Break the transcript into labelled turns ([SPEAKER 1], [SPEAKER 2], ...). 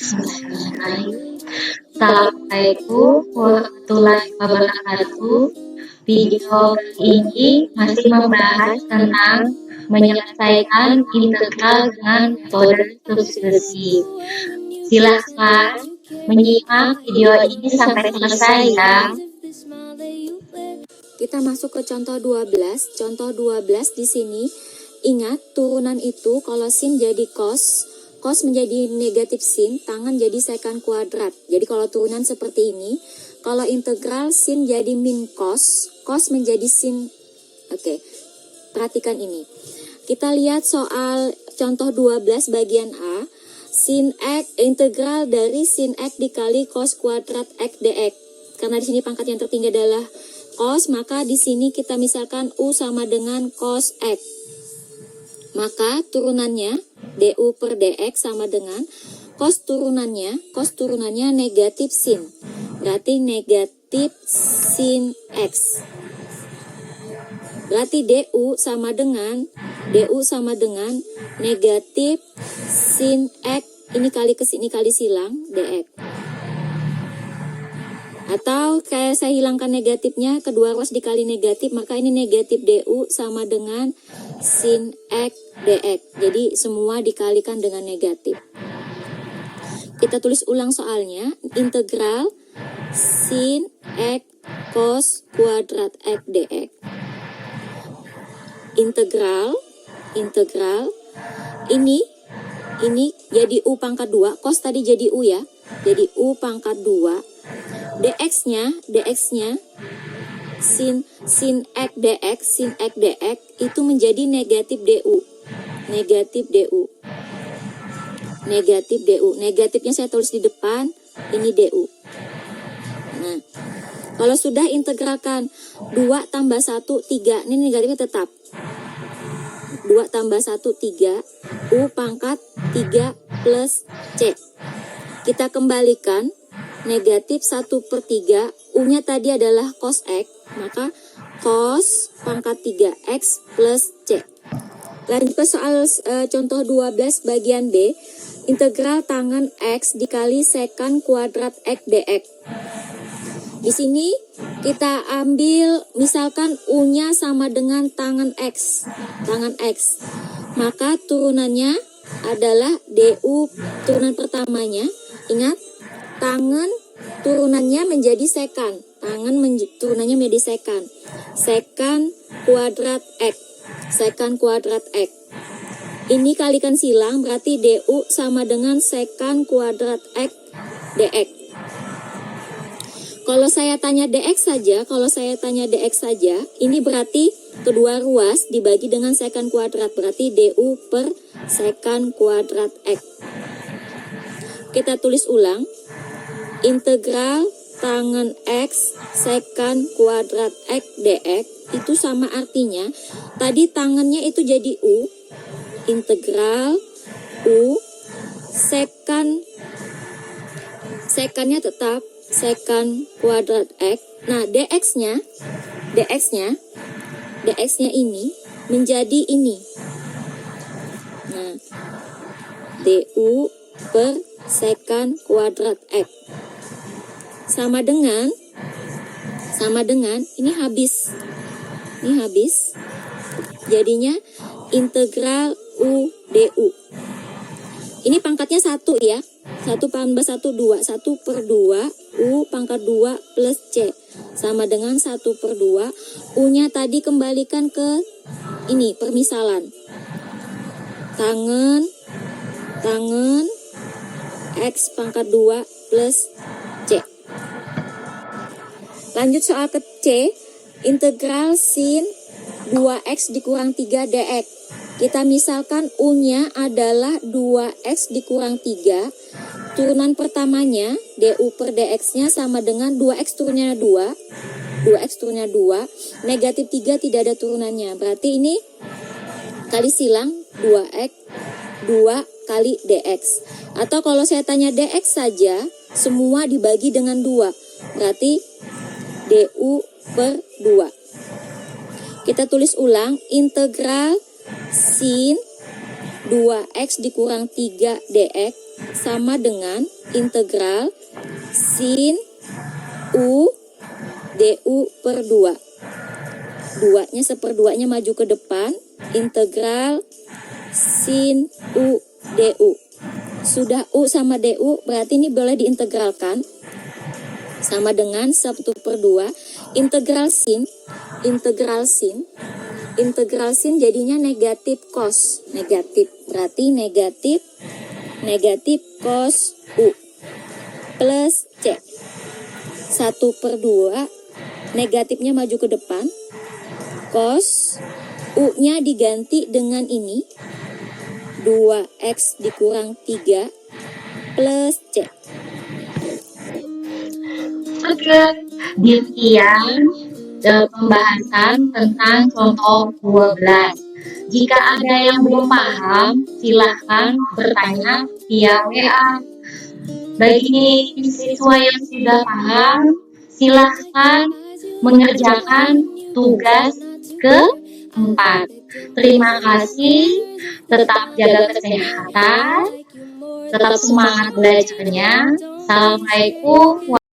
[SPEAKER 1] Bismillahirrahmanirrahim. Assalamualaikum warahmatullahi wabarakatuh. Video kali ini masih membahas tentang menyelesaikan integral dengan metode substitusi. Silahkan menyimak video ini sampai selesai ya.
[SPEAKER 2] Kita masuk ke contoh 12. Contoh 12 di sini, ingat turunan itu kalau sin jadi cos menjadi negatif sin, tangan jadi sekant kuadrat. Jadi kalau turunan seperti ini, kalau integral sin jadi min cos menjadi sin. Oke, perhatikan ini. Kita lihat soal contoh 12 bagian A. Sin x, integral dari sin x dikali cos kuadrat x dx. Karena di sini pangkat yang tertinggi adalah cos, maka di sini kita misalkan U sama dengan cos x. Maka turunannya du per dx sama dengan cos turunannya negatif sin. Berarti negatif sin x. Berarti du sama dengan negatif sin x, ini kali kesini kali silang dx. Atau kayak saya hilangkan negatifnya, kedua ruas dikali negatif, maka ini negatif du sama dengan sin x dx. Jadi semua dikalikan dengan negatif. Kita tulis ulang soalnya. Integral sin x cos kuadrat x dx. Integral ini jadi u pangkat 2, cos tadi jadi u ya. Jadi u pangkat 2. dx-nya sin x dx itu menjadi negatif du. Negatifnya saya tulis di depan, ini du. Nah, kalau sudah integralkan 2 tambah 1 3, ini negatifnya tetap 2 tambah 1 3, u pangkat 3 plus c. Kita kembalikan negatif 1/3, u-nya tadi adalah cos x, maka cos pangkat 3x plus c. Lanjut ke soal contoh 12 bagian B. Integral tangan x dikali sekant kuadrat x dx. Di sini kita ambil misalkan u-nya sama dengan tangan x. Maka turunannya adalah du, turunan pertamanya. Ingat, tangan turunannya menjadi sekant. Turunannya menjadi sekant. Sekant kuadrat x. Ini kalikan silang, berarti du sama dengan sekant kuadrat x dx. Kalau saya tanya dx saja, ini berarti kedua ruas dibagi dengan sekant kuadrat, berarti du per sekant kuadrat x. Kita tulis ulang. Integral tangan x sekant kuadrat x dx itu sama artinya, tadi tangannya itu jadi u, integral u, sekantnya tetap sekant kuadrat x. Nah, dx-nya ini menjadi ini. Nah, du per sekant kuadrat x sama dengan ini habis. Jadinya integral u du. Ini pangkatnya 1 ya. 1 tambah 1 2, 1/2 u pangkat 2 plus c sama dengan 1/2. U-nya tadi kembalikan ke ini permisalan. Tangan x pangkat 2 plus c. Lanjut soal ke C. Integral sin 2x dikurang 3 dx. Kita misalkan u-nya adalah 2x dikurang 3. Turunan pertamanya du per dx-nya sama dengan 2x turunnya 2. Negatif 3 tidak ada turunannya. Berarti ini kali silang 2x 2 kali dx. Atau kalau saya tanya dx saja, semua dibagi dengan 2. Berarti du per 2. Kita tulis ulang. Integral sin 2x dikurang 3 dx sama dengan integral sin U du per 2. 2-nya seperduanya maju ke depan, integral sin U du. Sudah U sama du, berarti ini boleh diintegralkan. Sama dengan 1/2. Integral sin jadinya negatif cos. Negatif, berarti negatif cos U plus C. 1/2, negatifnya maju ke depan, cos U-nya diganti dengan ini, 2x dikurang 3 plus C.
[SPEAKER 1] Oke, demikian pembahasan tentang contoh 12. Jika ada yang belum paham, silahkan bertanya via WA. Bagi siswa yang sudah paham, silahkan mengerjakan tugas keempat. Terima kasih, tetap jaga kesehatan, tetap semangat belajarnya. Assalamualaikum